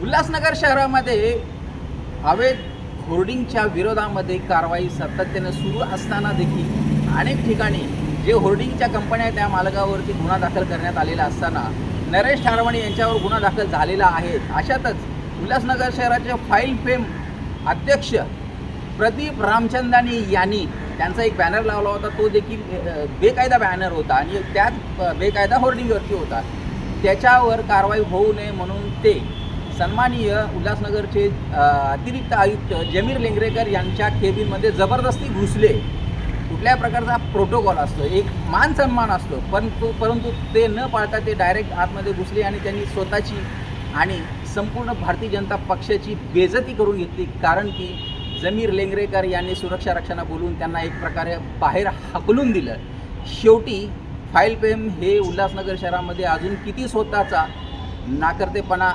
उल्हासनगर शहरामध्ये अवैध होर्डिंगच्या विरोधामध्ये कारवाई सातत्याने सुरू असताना देखील अनेक ठिकाणी जे होर्डिंगच्या कंपन्या त्या मालकावरती गुन्हा दाखल करण्यात आलेला असताना नरेश ठारवाणी यांच्यावर गुन्हा दाखल झालेला आहे। अशातच उल्हासनगर शहराचे फाईल फेम अध्यक्ष प्रदीप रामचंदानी यांनी त्यांचा एक बॅनर लावला होता, तो देखील बेकायदा बॅनर होता आणि त्यात बेकायदा होर्डिंगवरती होता। त्याच्यावर कारवाई होऊ नये म्हणून ते सन्माननीय उल्हासनगरचे अतिरिक्त आयुक्त जमीर लेंगरेकर यांच्या केबिनमध्ये जबरदस्ती घुसले। कुठल्या प्रकारचा प्रोटोकॉल असतो, एक मान सन्मान असतो, परंतु ते न पाळता ते डायरेक्ट आतमध्ये घुसले आणि त्यांनी स्वतःची आणि संपूर्ण भारतीय जनता पक्षाची बेइज्जती करून घेतली। कारण की जमीर लेंगरेकर यांनी सुरक्षा रक्षणा बोलून त्यांना एक प्रकारे बाहेर हाकलून दिलं। शेवटी फाईल फेम हे उल्हासनगर शहरामध्ये अजून किती स्वतःचा नाकर्तेपणा